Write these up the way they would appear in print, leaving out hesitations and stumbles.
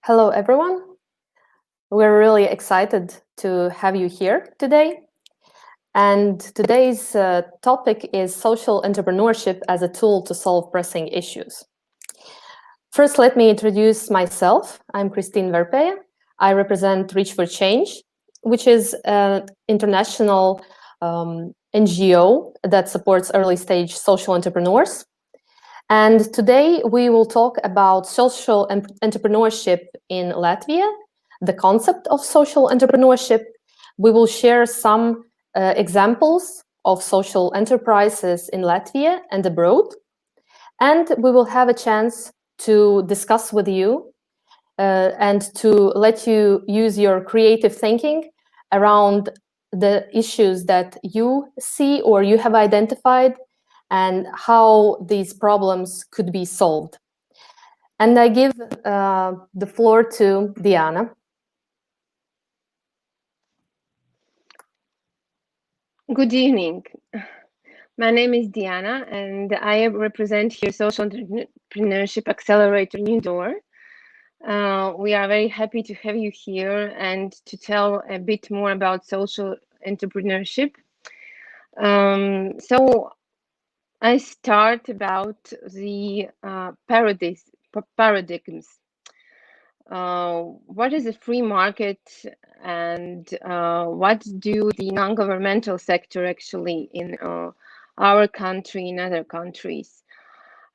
Hello, everyone. We're really excited to have you here today. And today's topic is social entrepreneurship as a tool to solve pressing issues. First, let me introduce myself. I'm Christine Verpeja. I represent ReachforChange, which is an international NGO that supports early-stage social entrepreneurs. And today we will talk about social entrepreneurship in Latvia, the concept of social entrepreneurship. We will share some examples of social enterprises in Latvia and abroad. And we will have a chance to discuss with you and to let you use your creative thinking around the issues that you see or you have identified and how these problems could be solved. And I give the floor to Diana. Good evening. My name is Diana, and I represent here Social Entrepreneurship Accelerator NewDoor. We are very happy to have you here and to tell a bit more about social entrepreneurship. So I start about the paradigms. What is a free market, and what do the non-governmental sector actually in our country, in other countries?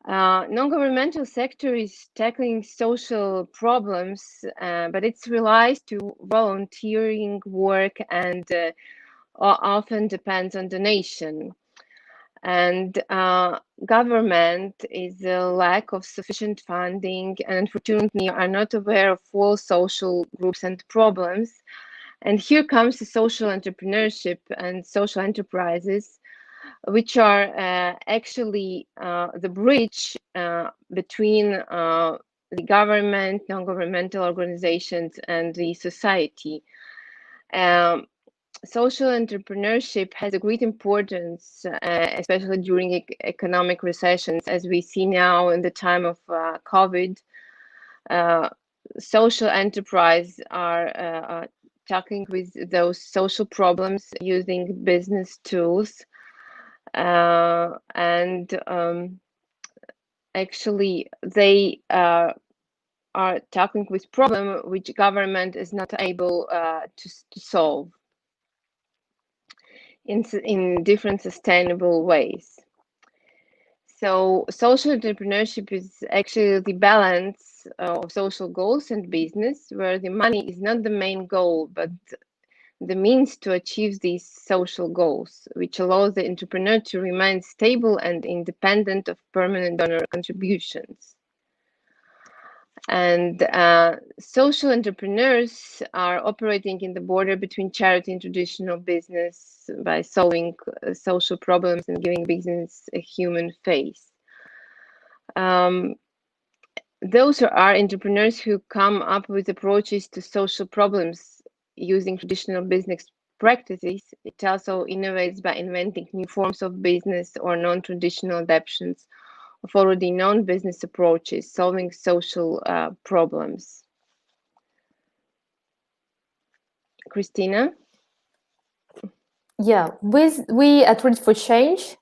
Non-governmental sector is tackling social problems, but it relies to volunteering work and often depends on donation. And government is a lack of sufficient funding, and unfortunately are not aware of all social groups and problems. And here comes the social entrepreneurship and social enterprises, which are actually the bridge between the government, non-governmental organizations, and the society. Social entrepreneurship has a great importance, especially during economic recessions, as we see now in the time of COVID. Social enterprise are tackling with those social problems using business tools. Actually, they are tackling with problem which government is not able to solve in different sustainable ways. So social entrepreneurship is actually the balance of social goals and business, where the money is not the main goal, but the means to achieve these social goals, which allows the entrepreneur to remain stable and independent of permanent donor contributions. And social entrepreneurs are operating in the border between charity and traditional business by solving social problems and giving business a human face. Those are entrepreneurs who come up with approaches to social problems using traditional business practices. It also innovates by inventing new forms of business or non-traditional adaptations of already known business approaches, solving social problems. Christina? Yeah, we at ReachforChange,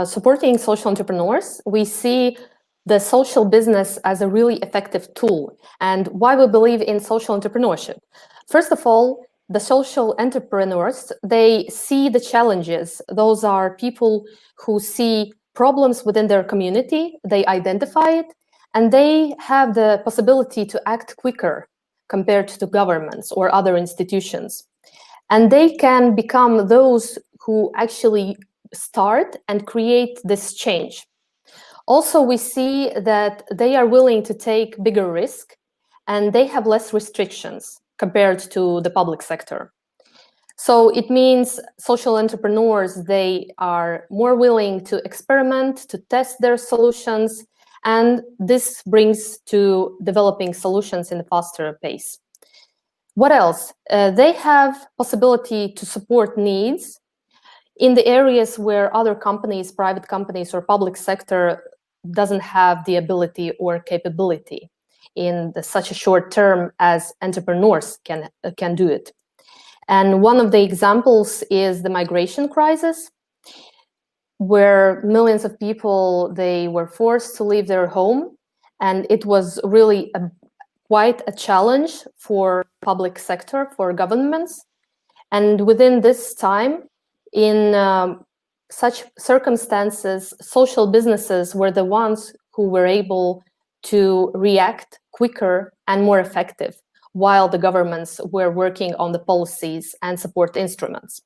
supporting social entrepreneurs, we see the social business as a really effective tool. And why we believe in social entrepreneurship? First of all, the social entrepreneurs, they see the challenges. Those are people who see problems within their community, they identify it, and they have the possibility to act quicker compared to governments or other institutions. And they can become those who actually start and create this change. Also, we see that they are willing to take bigger risk and they have less restrictions compared to the public sector. So it means social entrepreneurs, they are more willing to experiment, to test their solutions, and this brings to developing solutions in a faster pace. What else? They have possibility to support needs in the areas where other companies, private companies or public sector doesn't have the ability or capability. in such a short term as entrepreneurs can do it. And one of the examples is the migration crisis, where millions of people, they were forced to leave their home, and it was really quite a challenge for public sector, for governments. And within this time, in such circumstances, social businesses were the ones who were able to react quicker and more effective, while the governments were working on the policies and support instruments.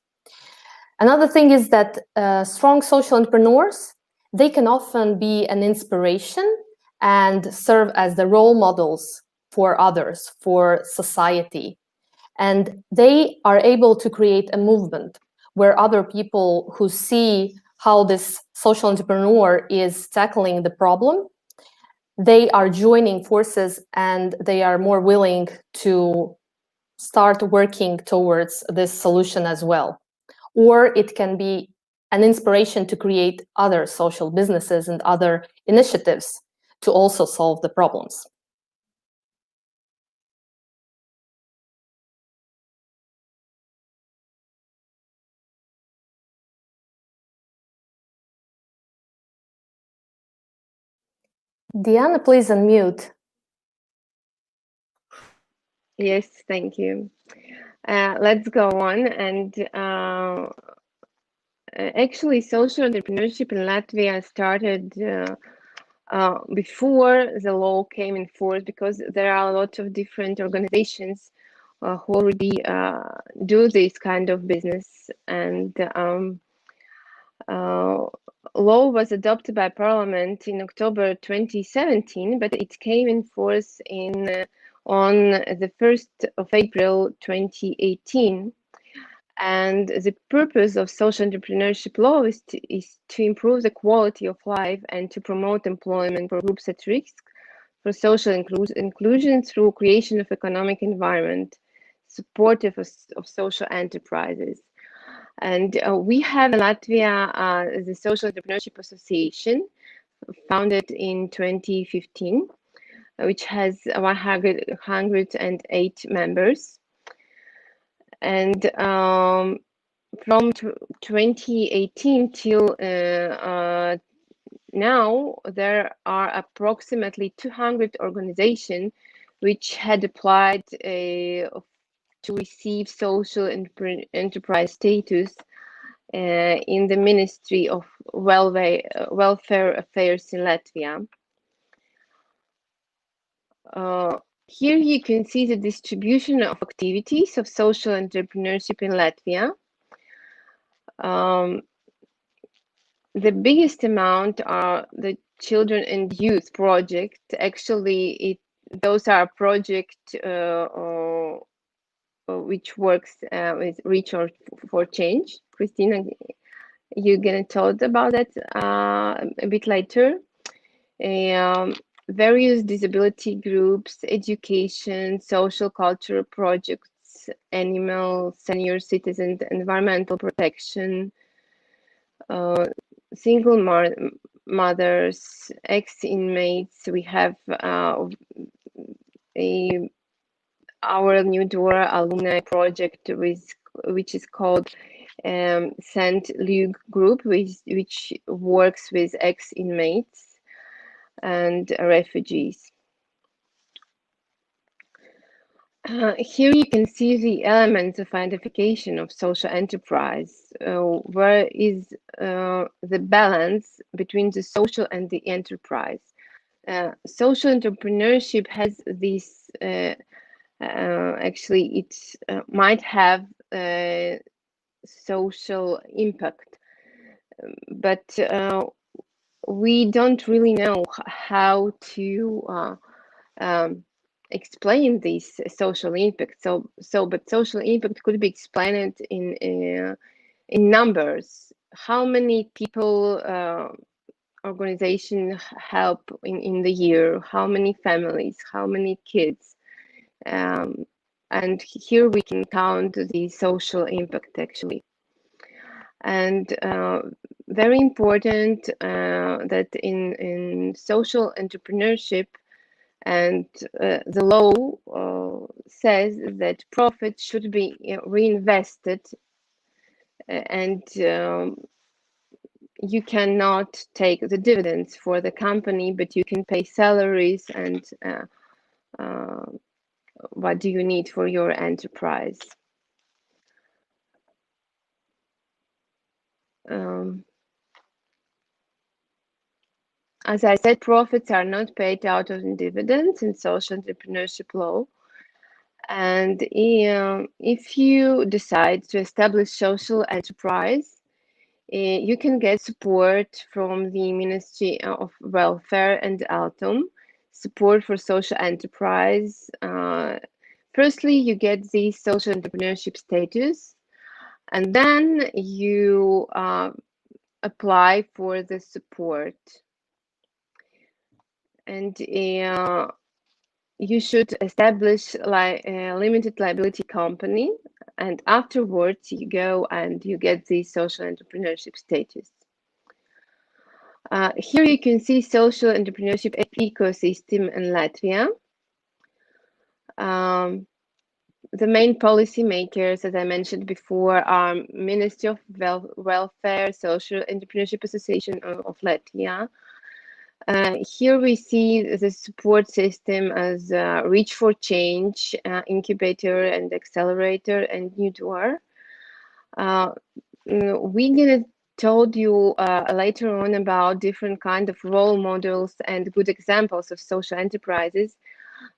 Another thing is that strong social entrepreneurs, they can often be an inspiration and serve as the role models for others, for society. And they are able to create a movement where other people who see how this social entrepreneur is tackling the problem, they are joining forces and they are more willing to start working towards this solution as well. Or it can be an inspiration to create other social businesses and other initiatives to also solve the problems. Diana, please unmute. Yes, thank you. Let's go on. And actually, social entrepreneurship in Latvia started before the law came in force, because there are a lot of different organizations who already do this kind of business. And law was adopted by Parliament in October 2017, but it came in force on the 1st of April 2018. And the purpose of social entrepreneurship law is to improve the quality of life and to promote employment for groups at risk for social inclusion through creation of economic environment supportive of social enterprises. And we have in Latvia the Social Entrepreneurship Association, founded in 2015, which has 108 members. And from 2018 till now, there are approximately 200 organizations which had applied to receive social enterprise status in the Ministry of Welfare Affairs in Latvia. Here you can see the distribution of activities of social entrepreneurship in Latvia. The biggest amount are the children and youth project. Actually, those are projects which works with ReachforChange. Christina, you're gonna talk about that a bit later. Various disability groups, education, social cultural projects, animal, senior citizens, environmental protection, single mothers, ex-inmates. We have our NewDoor alumni project, which is called St. Luke Group, which works with ex-inmates and refugees. Here you can see the elements of identification of social enterprise. Where is the balance between the social and the enterprise? Social entrepreneurship has this, actually it might have social impact, but we don't really know how to explain this social impact. But social impact could be explained in numbers. How many people organization help in the year? How many families? How many kids? And here we can count the social impact actually. And very important that in social entrepreneurship, And the law says that profit should be reinvested, and you cannot take the dividends for the company, but you can pay salaries and what do you need for your enterprise. As I said, profits are not paid out of dividends in social entrepreneurship law. And if you decide to establish social enterprise, you can get support from the Ministry of Welfare and Altum, support for social enterprise. Firstly, you get the social entrepreneurship status, and then you apply for the support. And you should establish a limited liability company, and afterwards you go and you get the social entrepreneurship status. Here you can see social entrepreneurship ecosystem in Latvia. The main policy makers, as I mentioned before, are Ministry of Welfare, Social Entrepreneurship Association of Latvia. Here we see the support system as ReachforChange, incubator and accelerator, and NewDoor. We're gonna told you later on about different kind of role models and good examples of social enterprises.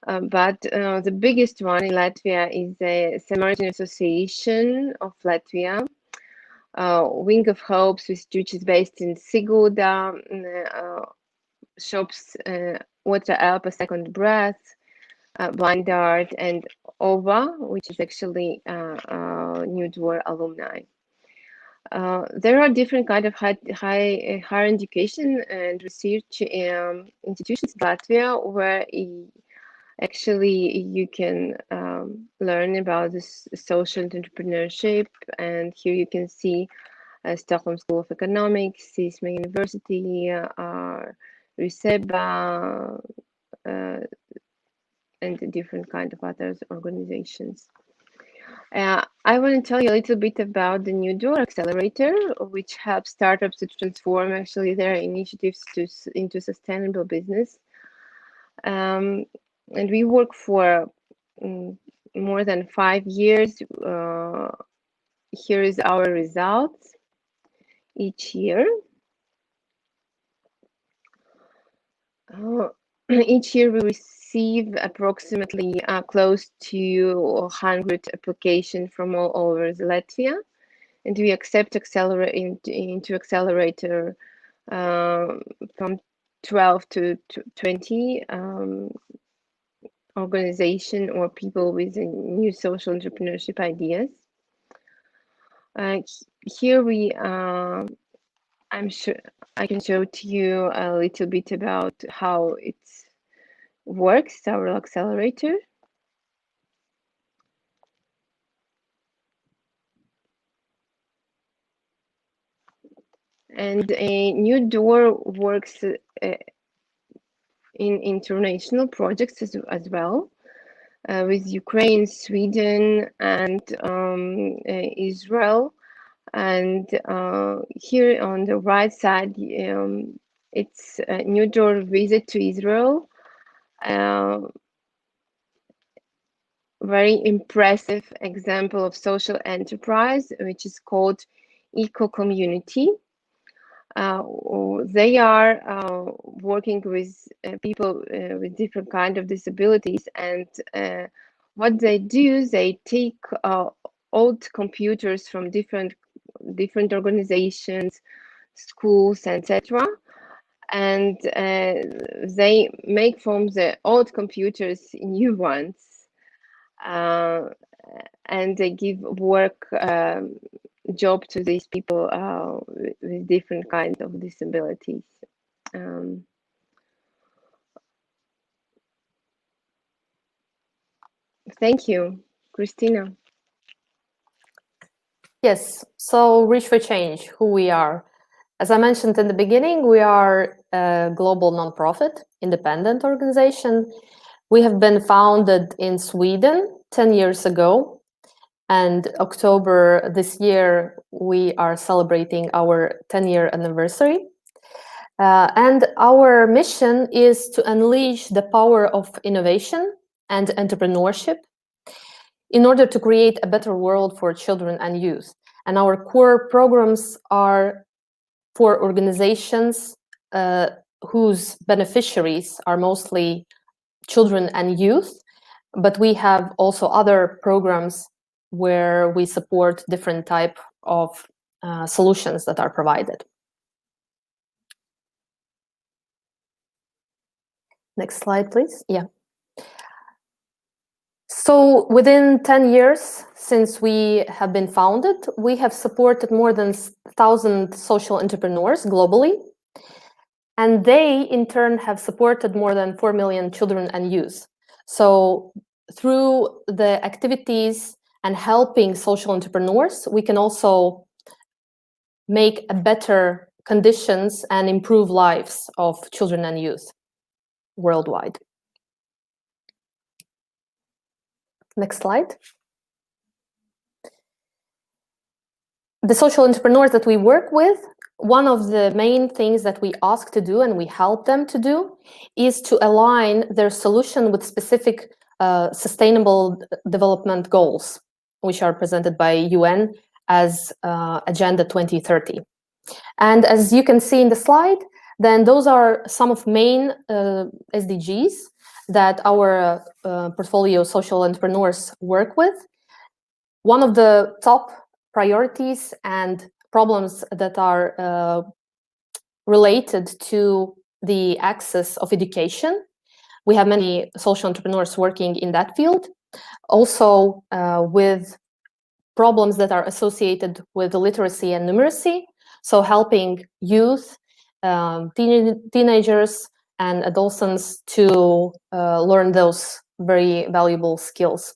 But the biggest one in Latvia is the Samaritan Association of Latvia, Wing of Hopes, which is based in Sigulda, shops Otra Elpa, Second Breath, Blind Art, and OVA, which is actually NewDoor alumni. There are different kind of higher education and research institutions in Latvia where actually you can learn about this social entrepreneurship. And here you can see Stockholm School of Economics, Sisma University, Riseba, and different kind of other organizations. I want to tell you a little bit about the NewDoor accelerator, which helps startups to transform actually their initiatives into sustainable business. And we work for more than 5 years. Here is our results each year. Each year we receive approximately close to 100 applications from all over Latvia, and we accept into accelerator from 12 to 20 organization or people with new social entrepreneurship ideas. Here we I'm sure I can show to you a little bit about how it works, our accelerator. And a NewDoor works in international projects as well, with Ukraine, Sweden, and Israel. And here on the right side, it's a NewDoor visit to Israel. Very impressive example of social enterprise, which is called Eco Community. They are working with people with different kind of disabilities, and what they do, they take old computers from different organizations, schools, etc., and they make from the old computers new ones, and they give work job to these people with different kinds of disabilities. Thank you, Christina. Yes, so Reach for Change, who we are. As I mentioned in the beginning, we are a global nonprofit, independent organization. We have been founded in Sweden 10 years ago. And October this year, we are celebrating our 10-year anniversary. And our mission is to unleash the power of innovation and entrepreneurship in order to create a better world for children and youth. And our core programs are for organizations whose beneficiaries are mostly children and youth, but we have also other programs where we support different type of solutions that are provided. Next slide, please. Yeah. So within 10 years since we have been founded, we have supported more than 1,000 social entrepreneurs globally. And they, in turn, have supported more than 4 million children and youth. So through the activities and helping social entrepreneurs, we can also make a better conditions and improve lives of children and youth worldwide. Next slide. The social entrepreneurs that we work with, one of the main things that we ask to do and we help them to do is to align their solution with specific sustainable development goals, which are presented by UN as Agenda 2030. And as you can see in the slide, then those are some of main SDGs that our portfolio social entrepreneurs work with. One of the top priorities and problems that are related to the access of education. We have many social entrepreneurs working in that field. Also with problems that are associated with literacy and numeracy. So helping youth, teenagers and adolescents to learn those very valuable skills.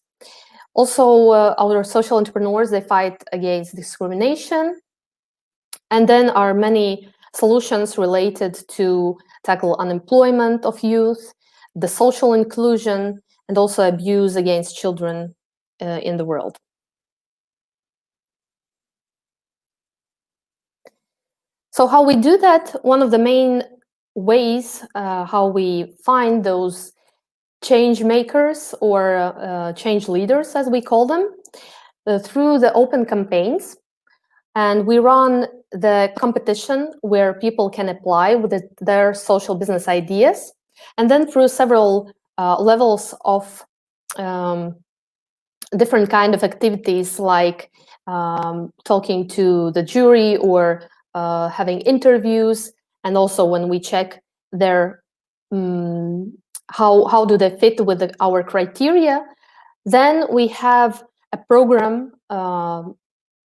Also, our social entrepreneurs, they fight against discrimination. And then are many solutions related to tackle unemployment of youth, the social inclusion, and also abuse against children in the world. So how we do that, one of the main ways how we find those change makers or change leaders, as we call them, through the open campaigns. And we run the competition where people can apply with their social business ideas. And then through several levels of different kind of activities like talking to the jury or having interviews. And also when we check their how do they fit with our criteria, then we have a program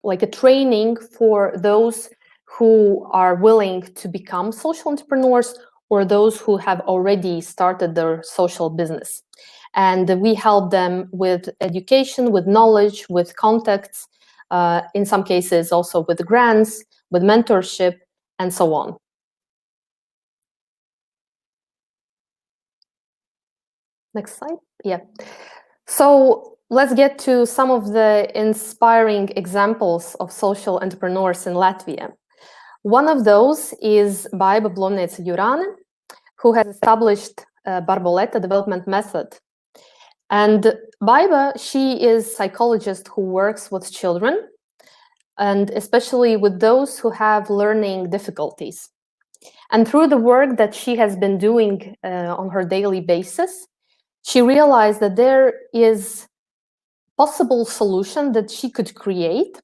like a training for those who are willing to become social entrepreneurs or those who have already started their social business. And we help them with education, with knowledge, with contacts, in some cases also with grants, with mentorship, and so on. Next slide. Yeah. So let's get to some of the inspiring examples of social entrepreneurs in Latvia. One of those is Baiba Blomnece-Jurāne, who has established Barboleta development method. And Baiba, she is a psychologist who works with children, and especially with those who have learning difficulties. And through the work that she has been doing on her daily basis, she realized that there is possible solution that she could create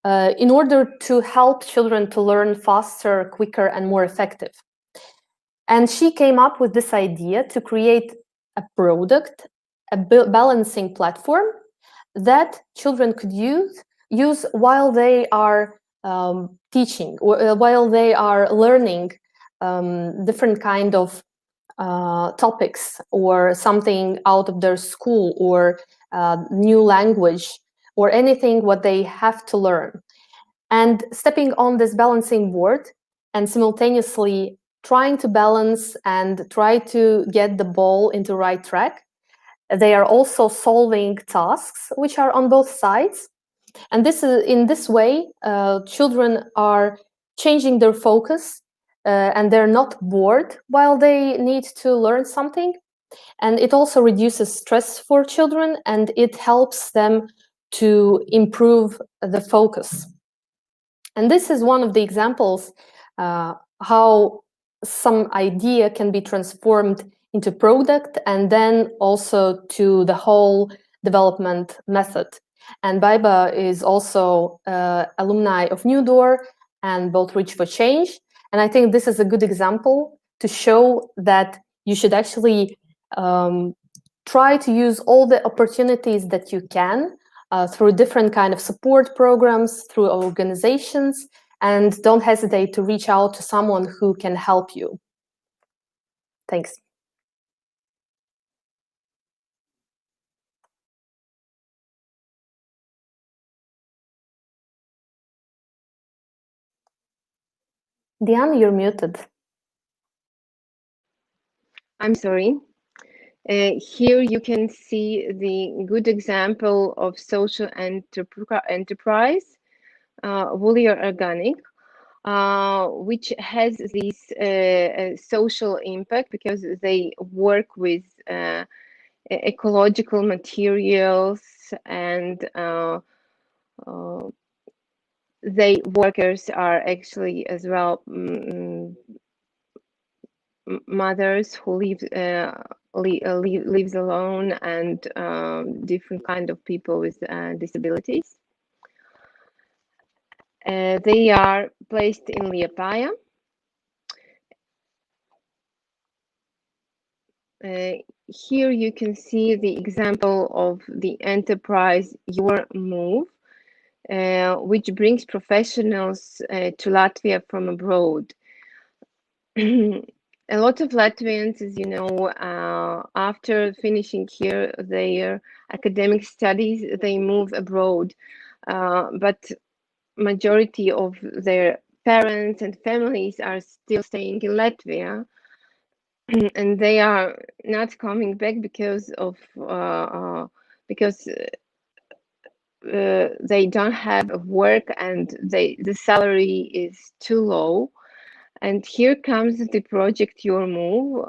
in order to help children to learn faster, quicker, and more effective. And she came up with this idea to create a product, a balancing platform that children could use while they are teaching, or while they are learning different kind of topics or something out of their school or new language or anything what they have to learn. And stepping on this balancing board and simultaneously trying to balance and try to get the ball into right track, they are also solving tasks which are on both sides. And this is in this way, children are changing their focus and they're not bored while they need to learn something. And it also reduces stress for children and it helps them to improve the focus. And this is one of the examples how some idea can be transformed into product and then also to the whole development method. And Baiba is also alumni of NewDoor and both Reach4Change. And I think this is a good example to show that you should actually try to use all the opportunities that you can through different kind of support programs, through organizations, and don't hesitate to reach out to someone who can help you. Thanks. Diane, you're muted. I'm sorry. Here you can see the good example of social enterprise, Woolly Organic, which has this social impact because they work with ecological materials and they workers are actually as well mothers who lives alone and different kind of people with disabilities. They are placed in Liepāja. Here you can see the example of the enterprise Your Move, which brings professionals to Latvia from abroad. A lot of Latvians, as you know, after finishing here their academic studies, they move abroad. But majority of their parents and families are still staying in Latvia, and they are not coming back because of they don't have work and the salary is too low. And here comes the project Your Move,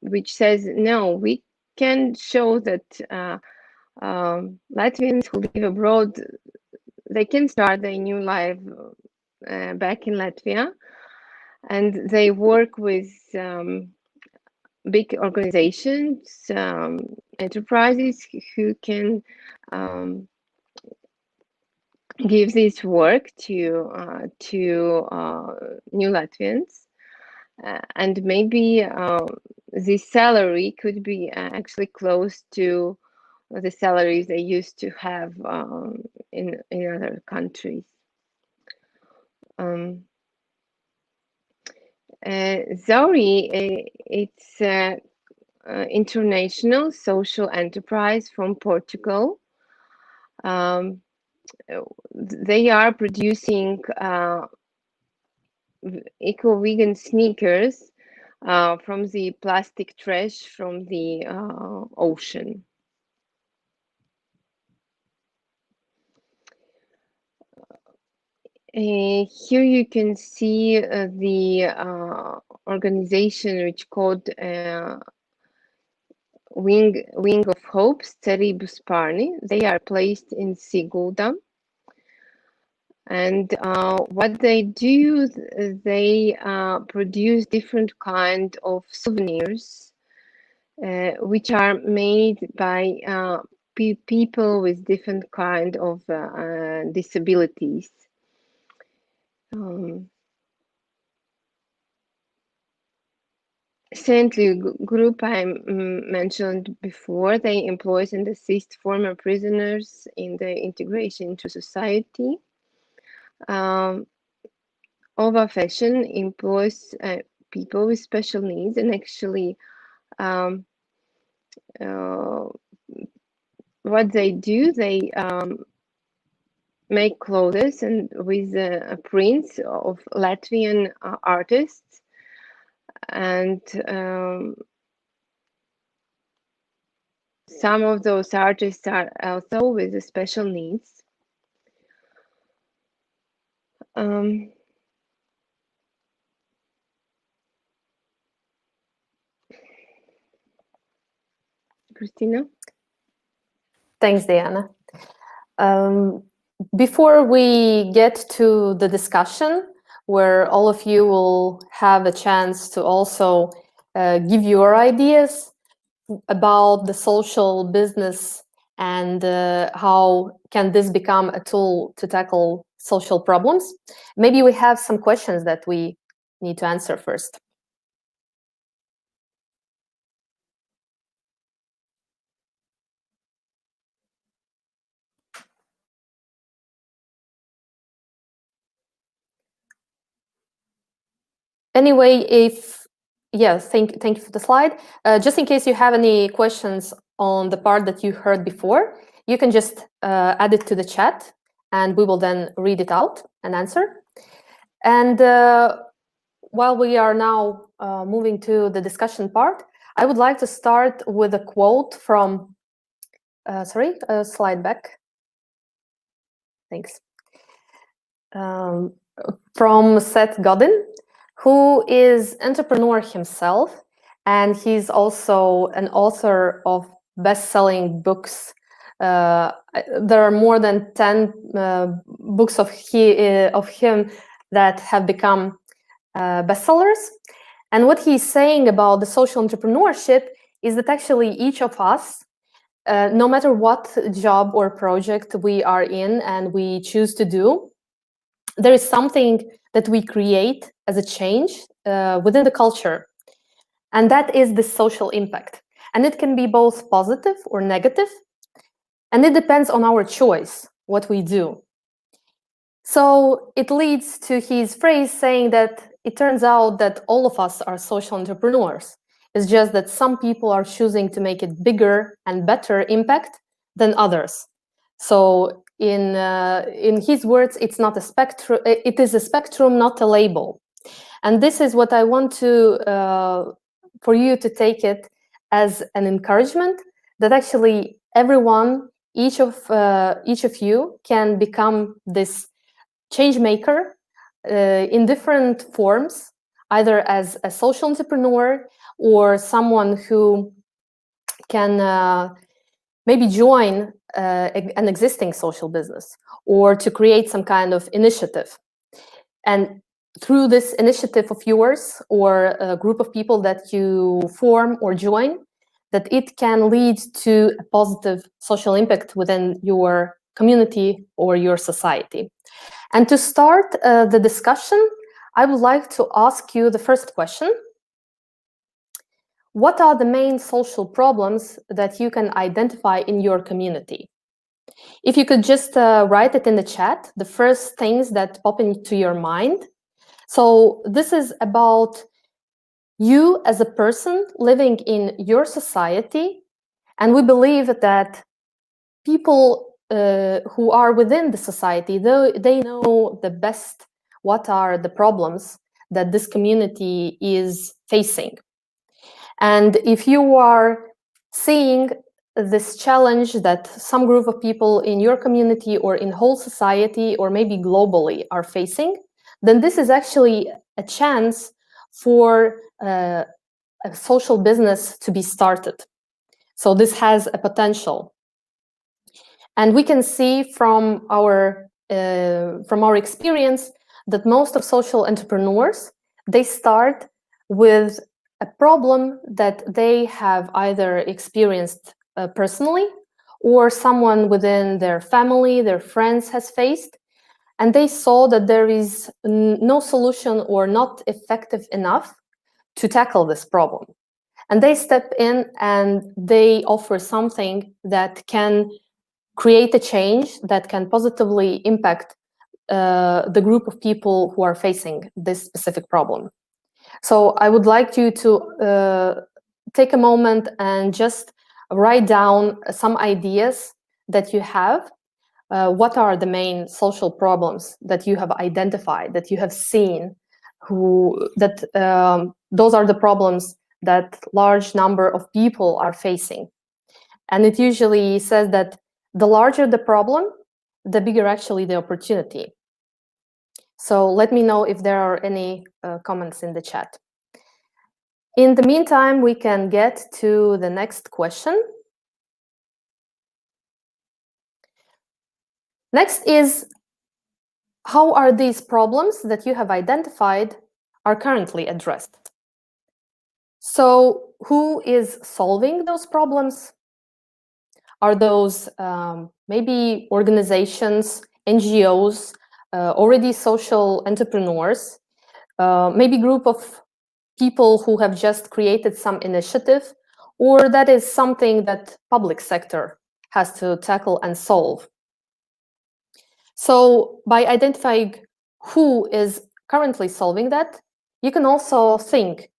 which says, no, we can show that Latvians who live abroad, they can start a new life back in Latvia. And they work with big organizations, enterprises who can give this work to new Latvians, and maybe the salary could be actually close to the salaries they used to have in other countries. Zauri, it's international social enterprise from Portugal. They are producing eco-vegan sneakers from the plastic trash from the ocean. Here you can see the organization which called Wing of Hope, Cerības Spārni. They are placed in Sigulda. And what they do, they produce different kind of souvenirs, which are made by people with different kind of disabilities. St. Luke group I mentioned before, they employ and assist former prisoners in their integration into society. Ova Fashion employs people with special needs, and actually what they do, they make clothes and with prints of Latvian artists, and some of those artists are also with special needs. Christina? Thanks, Diana. Before we get to the discussion, where all of you will have a chance to also give your ideas about the social business and how can this become a tool to tackle social problems, maybe we have some questions that we need to answer first. Anyway, thank you for the slide. Just in case you have any questions on the part that you heard before, you can just add it to the chat, and we will then read it out and answer. And while we are now moving to the discussion part, I would like to start with a quote from, slide back. Thanks. From Seth Godin, who is entrepreneur himself, and he's also an author of best-selling books. There are more than 10 books of him that have become bestsellers. And what he's saying about the social entrepreneurship is that actually each of us, no matter what job or project we are in and we choose to do, there is something that we create as a change within the culture. And that is the social impact. And it can be both positive or negative. And it depends on our choice, what we do. So it leads to his phrase saying that it turns out that all of us are social entrepreneurs. It's just that some people are choosing to make it bigger and better impact than others. So in his words, it's not a spectrum. It is a spectrum, not a label. And this is what I want to for you to take it as an encouragement that actually everyone, each of you, can become this change maker in different forms, either as a social entrepreneur or someone who can maybe join an existing social business or to create some kind of initiative. And through this initiative of yours or a group of people that you form or join, that it can lead to a positive social impact within your community or your society. And to start the discussion, I would like to ask you the first question. What are the main social problems that you can identify in your community? If you could just write it in the chat, the first things that pop into your mind. So this is about you as a person living in your society. And we believe that people who are within the society, they know the best what are the problems that this community is facing. And if you are seeing this challenge that some group of people in your community or in whole society or maybe globally are facing, then this is actually a chance for a social business to be started. So this has a potential. And we can see from our experience that most of social entrepreneurs, they start with a problem that they have either experienced personally or someone within their family, their friends has faced, and they saw that there is no solution or not effective enough to tackle this problem. And they step in and they offer something that can create a change that can positively impact the group of people who are facing this specific problem. So I would like you to take a moment and just write down some ideas that you have what are the main social problems that you have identified, that you have seen, those are the problems that large number of people are facing. And it usually says that the larger the problem, the bigger actually the opportunity. So let me know if there are any comments in the chat. In the meantime, we can get to the next question. Next is, how are these problems that you have identified are currently addressed? So who is solving those problems? Are those maybe organizations, NGOs, already social entrepreneurs, maybe group of people who have just created some initiative, or that is something that public sector has to tackle and solve? So by identifying who is currently solving that, you can also think,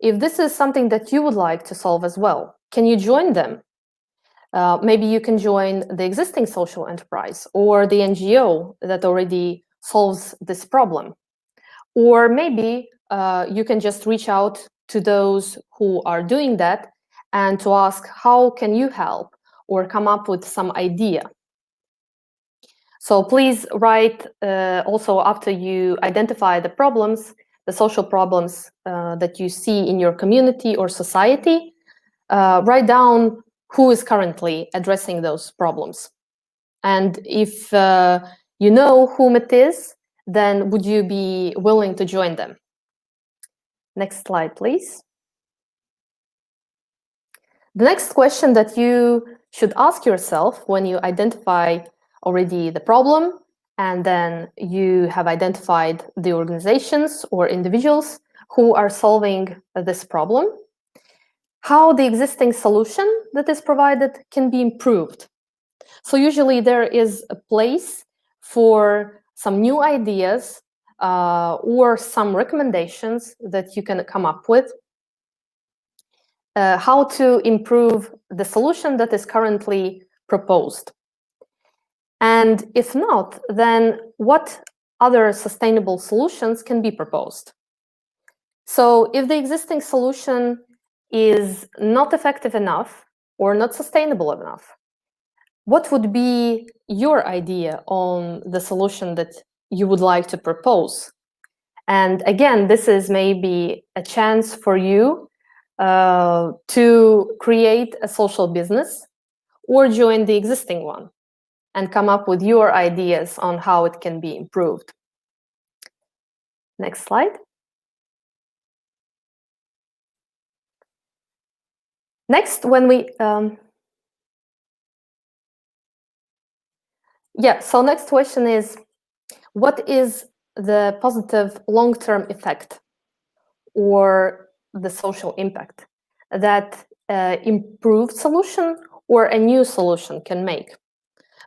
if this is something that you would like to solve as well, can you join them? Maybe you can join the existing social enterprise or the NGO that already solves this problem. Or maybe you can just reach out to those who are doing that and to ask, how can you help, or come up with some idea. So please write also, after you identify the problems, the social problems that you see in your community or society, write down who is currently addressing those problems. And if you know whom it is, then would you be willing to join them? Next slide, please. The next question that you should ask yourself when you identify already the problem, and then you have identified the organizations or individuals who are solving this problem, how the existing solution that is provided can be improved. So usually there is a place for some new ideas or some recommendations that you can come up with, how to improve the solution that is currently proposed. And if not, then what other sustainable solutions can be proposed? So if the existing solution is not effective enough or not sustainable enough, what would be your idea on the solution that you would like to propose? And again, this is maybe a chance for you to create a social business or join the existing one and come up with your ideas on how it can be improved. Next slide. Next, when we so next question is, what is the positive long-term effect or the social impact that improved solution or a new solution can make?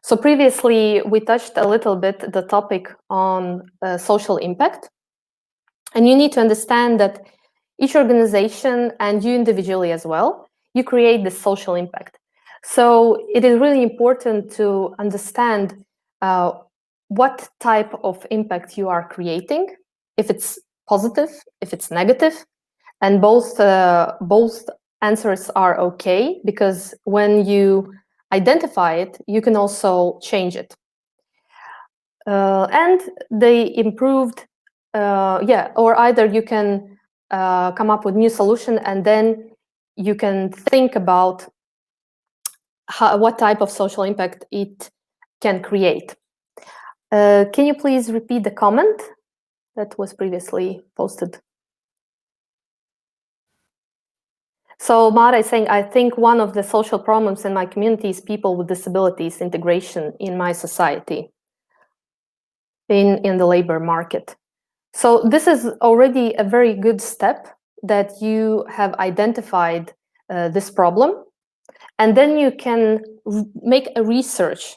So previously, we touched a little bit the topic on social impact. And you need to understand that each organization, and you individually as well, you create this social impact. So it is really important to understand what type of impact you are creating, if it's positive, if it's negative, and both answers are okay, because when you identify it, you can also change it. And they improved, or either you can come up with new solution, and then you can think about what type of social impact it can create. Can you please repeat the comment that was previously posted? So Mara is saying, I think one of the social problems in my community is people with disabilities integration in my society, in the labor market. So this is already a very good step, that you have identified this problem, and then you can make a research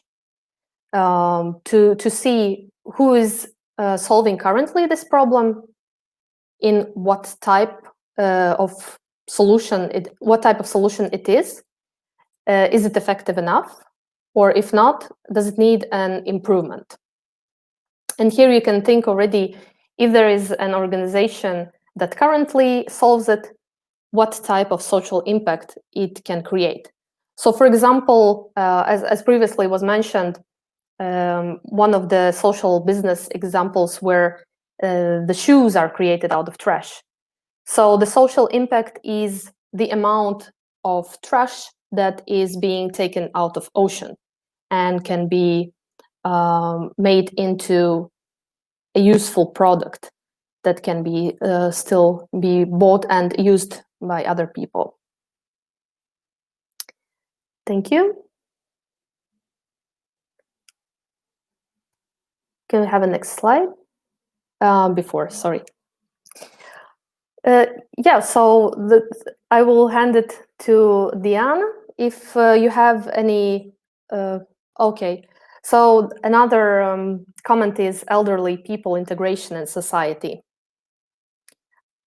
to see who is solving currently this problem, in what type of solution it is it effective enough, Or if not, does it need an improvement? And here you can think already, if there is an organization that currently solves it, what type of social impact it can create. So for example, as previously was mentioned, one of the social business examples where the shoes are created out of trash. So the social impact is the amount of trash that is being taken out of ocean and can be made into a useful product that can be still be bought and used by other people. Thank you. Can we have a next slide? Sorry. Yeah, so I will hand it to Diana if you have any. Okay, so another comment is elderly people integration in society.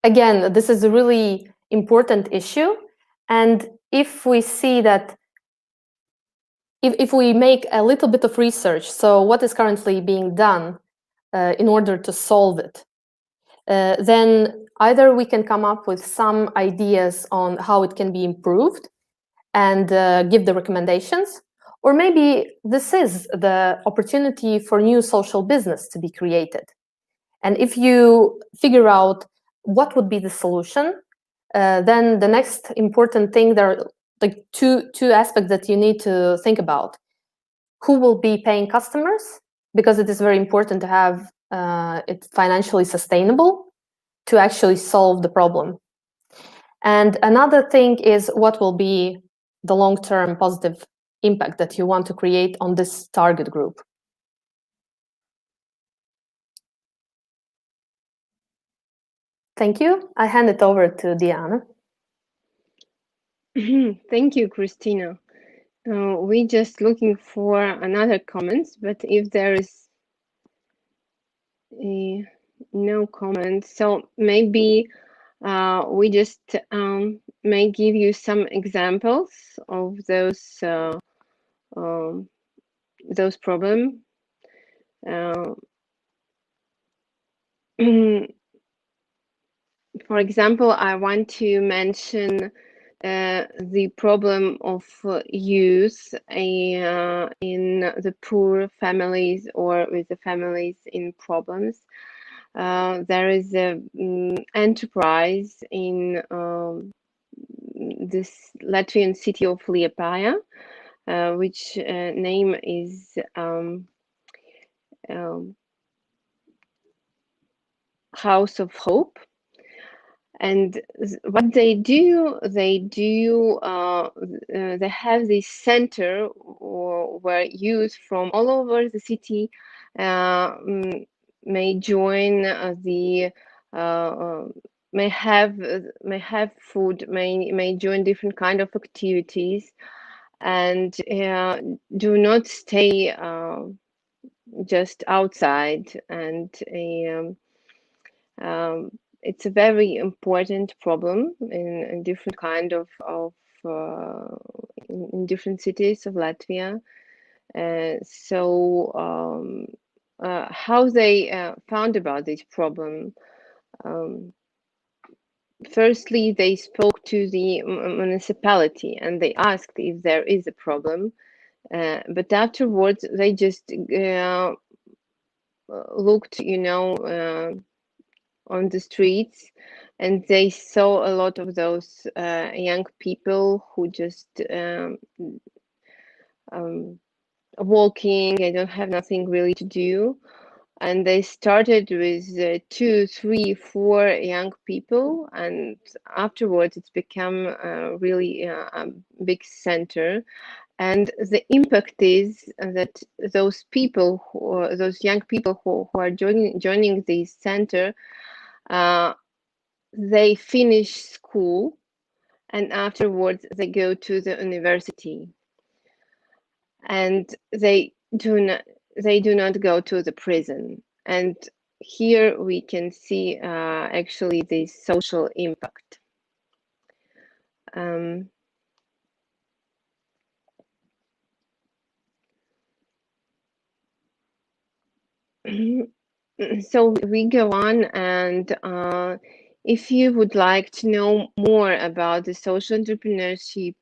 Again, this is a really important issue, and if we see that if we make a little bit of research, so what is currently being done in order to solve it, then either we can come up with some ideas on how it can be improved and give the recommendations, or maybe this is the opportunity for new social business to be created. And if you figure out what would be the solution, then the next important thing, there are like two aspects that you need to think about. Who will be paying customers? Because it is very important to have it financially sustainable to actually solve the problem. And another thing is what will be the long-term positive impact that you want to create on this target group. Thank you. I hand it over to Diana. Thank you, Christina. We're just looking for another comments, but if there is no comments, so maybe we just may give you some examples of those problems. For example, I want to mention the problem of youth in the poor families or with the families in problems. There is a enterprise in this Latvian city of Liepāja, which name is House of Hope. And what they do, they have this center where youth from all over the city may join may have food, may join different kind of activities, and do not stay just outside. And it's a very important problem in different kind of in different cities of Latvia. So how they found about this problem? Firstly, they spoke to the municipality and they asked if there is a problem. But afterwards, they just looked, on the streets, and they saw a lot of those young people who just walking. They don't have nothing really to do, and they started with 2, 3, 4 young people, and afterwards it's become really a big center. And the impact is that those people, those young people who are joining this center, they finish school, and afterwards they go to the university, and they do not go to the prison. And here we can see actually the social impact. so we go on, and if you would like to know more about the social entrepreneurship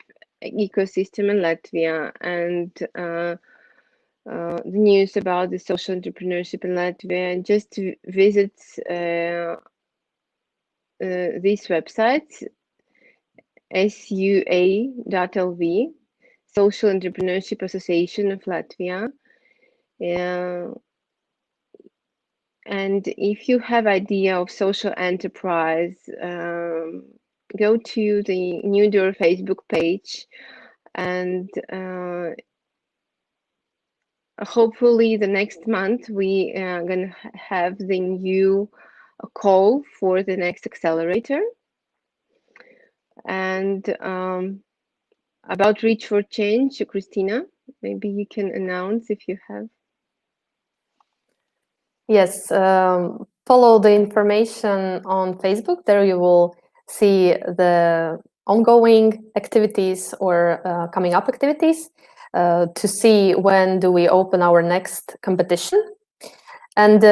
ecosystem in Latvia and the news about the social entrepreneurship in Latvia, just visit this website, sua.lv, Social Entrepreneurship Association of Latvia. And if you have idea of social enterprise, go to the NewDoor Facebook page, and hopefully the next month we are gonna have the new call for the next accelerator. And about Reach for Change, Christina, maybe you can announce if you have. Yes, follow the information on Facebook. There you will see the ongoing activities or coming up activities to see when do we open our next competition. And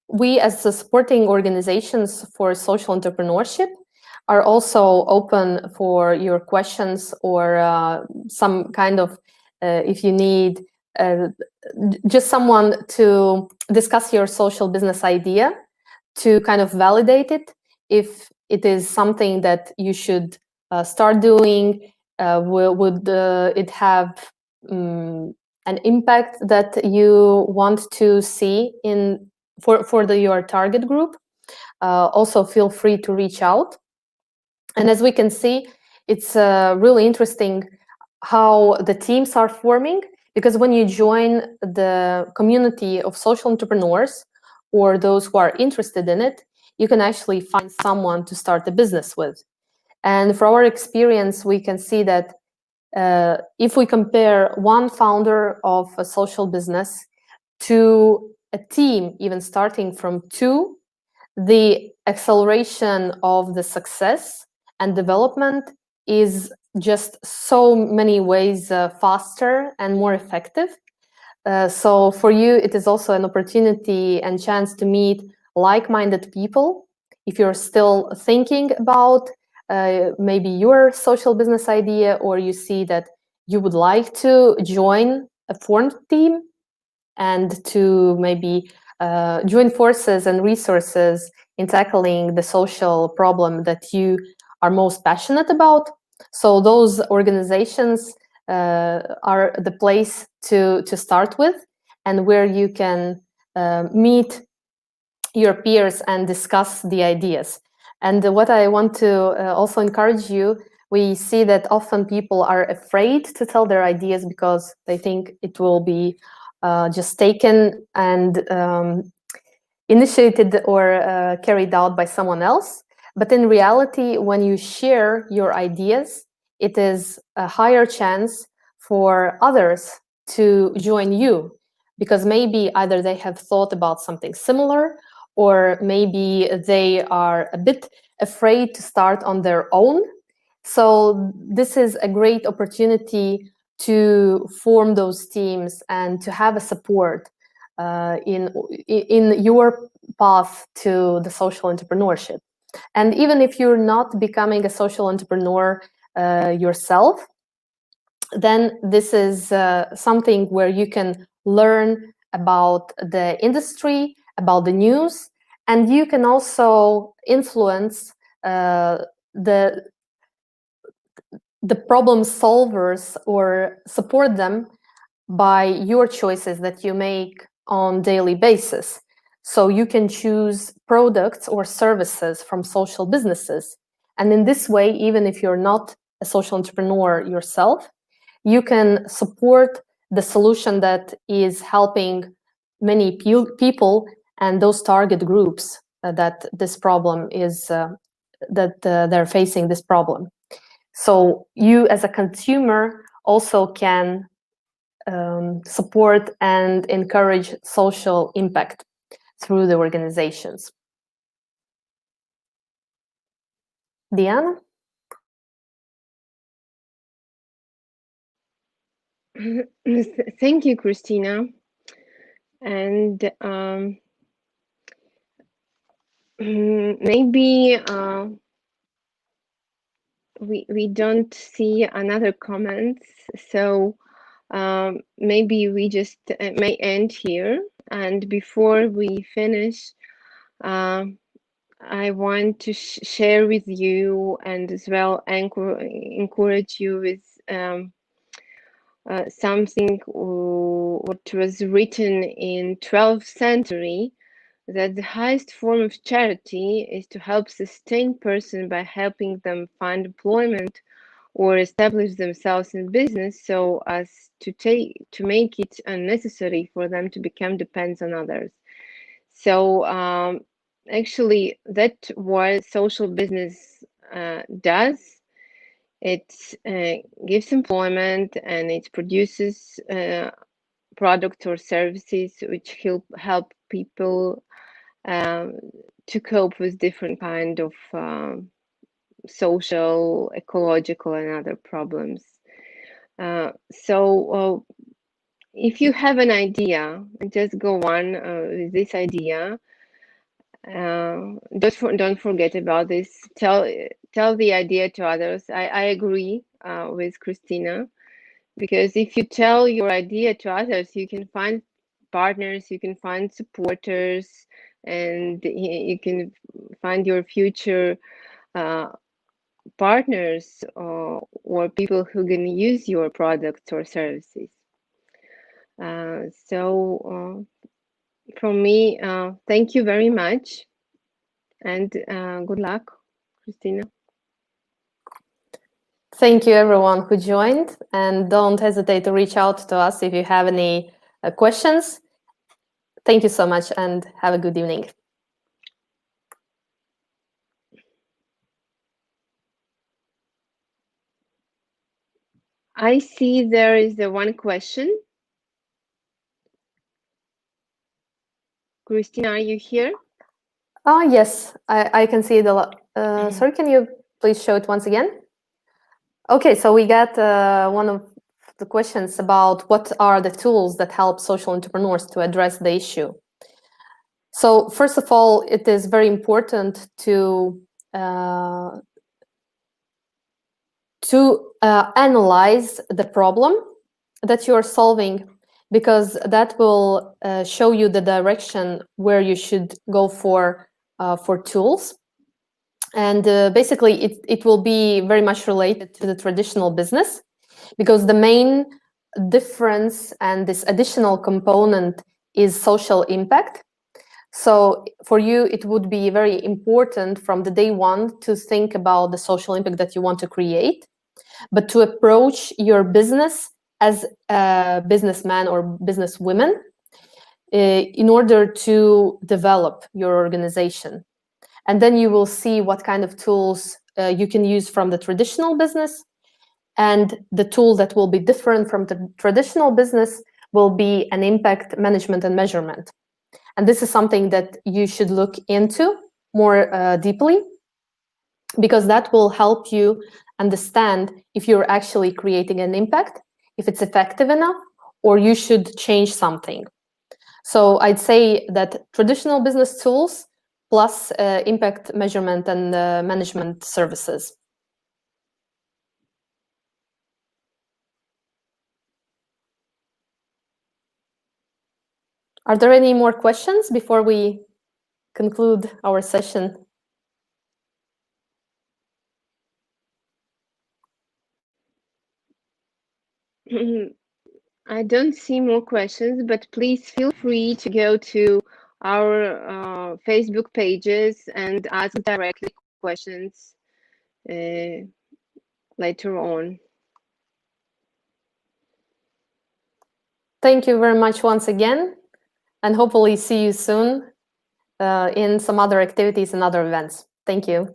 we, as the supporting organizations for social entrepreneurship, are also open for your questions or some kind of, if you need just someone to discuss your social business idea, to kind of validate it, if it is something that you should start doing, would it have an impact that you want to see in for your target group. Also feel free to reach out. And as we can see, it's really interesting how the teams are forming, because when you join the community of social entrepreneurs or those who are interested in it, you can actually find someone to start a business with. And from our experience, we can see that if we compare one founder of a social business to a team, even starting from two, the acceleration of the success and development is just so many ways faster and more effective. So for you, it is also an opportunity and chance to meet like-minded people. If you're still thinking about maybe your social business idea, or you see that you would like to join a formed team and to maybe join forces and resources in tackling the social problem that you are most passionate about. So those organizations are the place to start with, and where you can meet your peers and discuss the ideas. And what I want to also encourage you, we see that often people are afraid to tell their ideas because they think it will be just taken and initiated or carried out by someone else. But in reality, when you share your ideas, it is a higher chance for others to join you, because maybe either they have thought about something similar, or maybe they are a bit afraid to start on their own. So this is a great opportunity to form those teams and to have a support in your path to the social entrepreneurship. And even if you're not becoming a social entrepreneur yourself, then this is something where you can learn about the industry, about the news, and you can also influence the problem solvers or support them by your choices that you make on daily basis. So you can choose products or services from social businesses. And in this way, even if you're not a social entrepreneur yourself, you can support the solution that is helping many people and those target groups that this problem is, that they're facing this problem. So you as a consumer also can support and encourage social impact through the organizations. Diana? Thank you, Christina. And Maybe we don't see another comments, so maybe we just may end here. And before we finish, I want to share with you and as well encourage you with something what was written in 12th century, that the highest form of charity is to help sustain person by helping them find employment or establish themselves in business so as to make it unnecessary for them to become dependent on others. So actually that's what social business does. It gives employment and it produces products or services which help people to cope with different kind of social, ecological, and other problems. So if you have an idea, just go on with this idea. Don't forget about this. Tell the idea to others. I agree with Christina, because if you tell your idea to others, you can find partners, you can find supporters, and you can find your future partners or people who can use your products or services. So from me, thank you very much, and good luck, Christina. Thank you everyone who joined, and don't hesitate to reach out to us if you have any questions. Thank you so much and have a good evening. I see there is one question. Christina, are you here? Oh, yes, I can see the... sorry, can you please show it once again? Okay, so we got one of the questions about what are the tools that help social entrepreneurs to address the issue. So first of all, it is very important to analyze the problem that you are solving, because that will show you the direction where you should go for tools. And basically, it will be very much related to the traditional business, because the main difference and this additional component is social impact. So for you, it would be very important from the day one to think about the social impact that you want to create, but to approach your business as a businessman or businesswoman in order to develop your organization. And then you will see what kind of tools you can use from the traditional business. And the tool that will be different from the traditional business will be an impact management and measurement. And this is something that you should look into more deeply, because that will help you understand if you're actually creating an impact, if it's effective enough, or you should change something. So I'd say that traditional business tools plus impact measurement and management services. Are there any more questions before we conclude our session? I don't see more questions, but please feel free to go to our Facebook pages and ask directly questions later on. Thank you very much once again, and hopefully see you soon in some other activities and other events. Thank you.